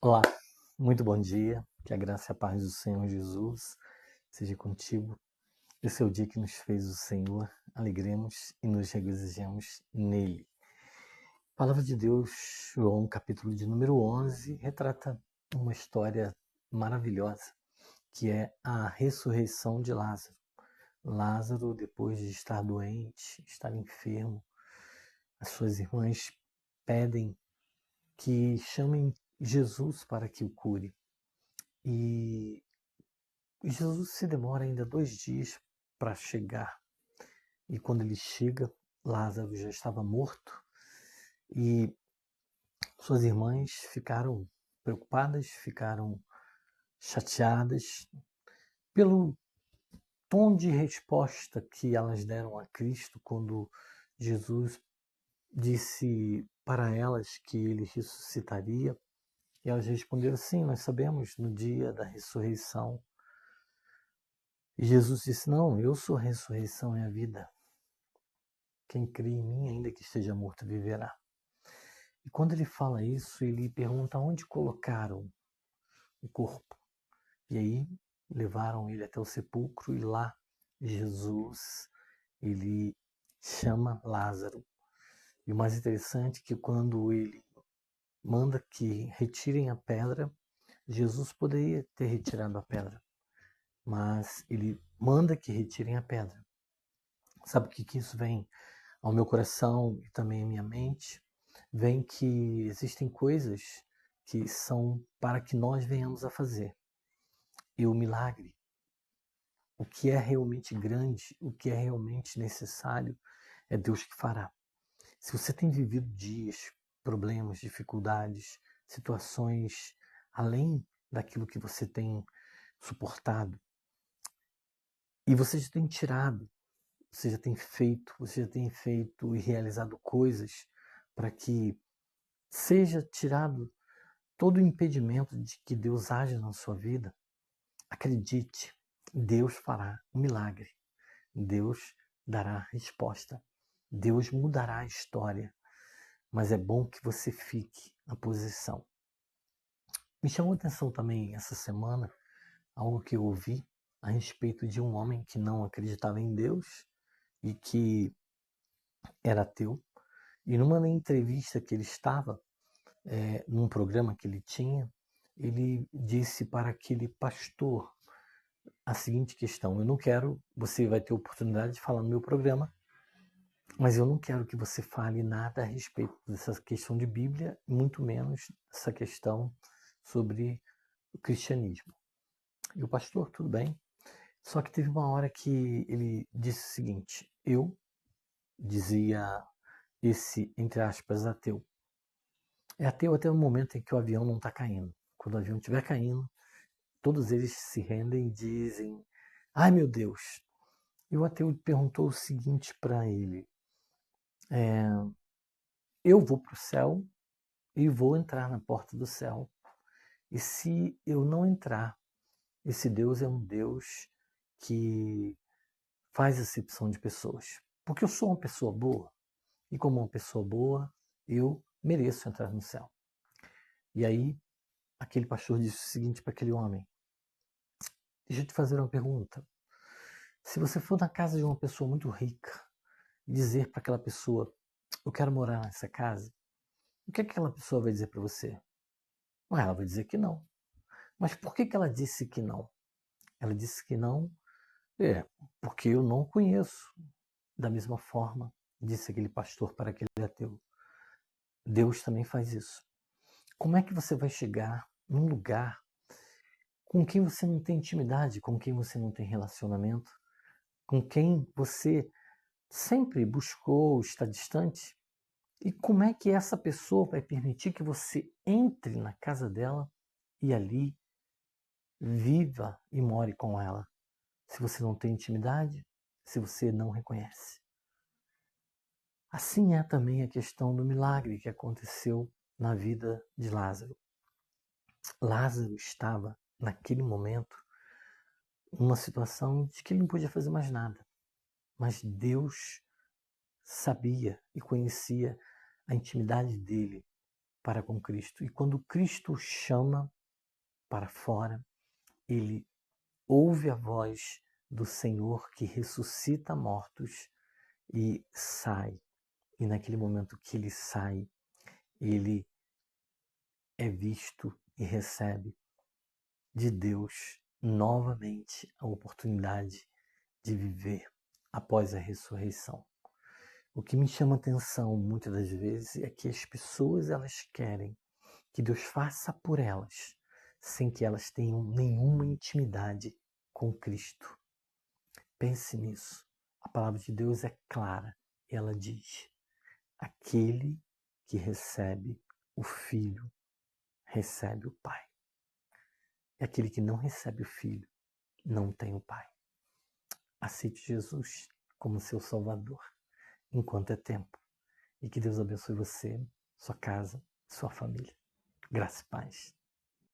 Olá, muito bom dia. Que a graça e a paz do Senhor Jesus seja contigo. Esse é o dia que nos fez o Senhor. Alegremos e nos regozijemos nele. A palavra de Deus, João, capítulo de número 11, retrata uma história maravilhosa, que é a ressurreição de Lázaro. Lázaro, depois de estar doente, estar enfermo, as suas irmãs pedem que chamem Jesus para que o cure. E Jesus se demora ainda 2 dias para chegar. E quando ele chega, Lázaro já estava morto. E suas irmãs ficaram preocupadas, ficaram chateadas pelo tom de resposta que elas deram a Cristo quando Jesus disse para elas que ele ressuscitaria. E elas responderam: sim, nós sabemos, no dia da ressurreição. E Jesus disse: não, eu sou a ressurreição e a vida. Quem crê em mim, ainda que esteja morto, viverá. E quando ele fala isso, ele pergunta onde colocaram o corpo. E aí levaram ele até o sepulcro e lá Jesus, ele chama Lázaro. E o mais interessante é que quando ele manda que retirem a pedra, Jesus poderia ter retirado a pedra, mas ele manda que retirem a pedra. Sabe o que isso vem ao meu coração e também à minha mente? Vem que existem coisas que são para que nós venhamos a fazer. E o milagre, o que é realmente grande, o que é realmente necessário, é Deus que fará. Se você tem vivido dias, problemas, dificuldades, situações além daquilo que você tem suportado, e você já tem tirado, você já tem feito e realizado coisas para que seja tirado todo o impedimento de que Deus haja na sua vida, acredite, Deus fará um milagre. Deus dará resposta. Deus mudará a história. Mas é bom que você fique na posição. Me chamou a atenção também essa semana algo que eu ouvi a respeito de um homem que não acreditava em Deus e que era ateu. E numa entrevista que ele estava, num programa que ele tinha, ele disse para aquele pastor a seguinte questão: eu não quero, você vai ter oportunidade de falar no meu programa, mas eu não quero que você fale nada a respeito dessa questão de Bíblia, muito menos essa questão sobre o cristianismo. E o pastor, tudo bem, só que teve uma hora que ele disse o seguinte: eu, dizia esse, entre aspas, ateu, é ateu até o momento em que o avião não está caindo. Quando o avião estiver caindo, todos eles se rendem e dizem: ai meu Deus. E o ateu perguntou o seguinte para ele: eu vou para o céu e vou entrar na porta do céu. E se eu não entrar, esse Deus é um Deus que faz acepção de pessoas. Porque eu sou uma pessoa boa. E como uma pessoa boa, eu mereço entrar no céu. E aí, aquele pastor disse o seguinte para aquele homem: deixa eu te fazer uma pergunta. Se você for na casa de uma pessoa muito rica e dizer para aquela pessoa: eu quero morar nessa casa, o que aquela pessoa vai dizer para você? Ela vai dizer que não. Mas por que ela disse que não? Ela disse que não, porque eu não conheço. Da mesma forma, disse aquele pastor para aquele ateu, Deus também faz isso. Como é que você vai chegar num lugar com quem você não tem intimidade, com quem você não tem relacionamento, com quem você sempre buscou estar distante? E como é que essa pessoa vai permitir que você entre na casa dela e ali viva e more com ela, se você não tem intimidade, se você não reconhece? Assim é também a questão do milagre que aconteceu na vida de Lázaro. Lázaro estava, naquele momento, numa situação de que ele não podia fazer mais nada. Mas Deus sabia e conhecia a intimidade dele para com Cristo. E quando Cristo o chama para fora, ele ouve a voz do Senhor que ressuscita mortos e sai. E naquele momento que ele sai, ele é visto e recebe de Deus novamente a oportunidade de viver após a ressurreição. O que me chama atenção muitas das vezes é que as pessoas elas querem que Deus faça por elas, sem que elas tenham nenhuma intimidade com Cristo. Pense nisso. A palavra de Deus é clara. Ela diz: aquele que recebe o Filho, recebe o Pai. E aquele que não recebe o Filho, não tem o Pai. Aceite Jesus como seu Salvador, enquanto é tempo. E que Deus abençoe você, sua casa, sua família. Graça e paz.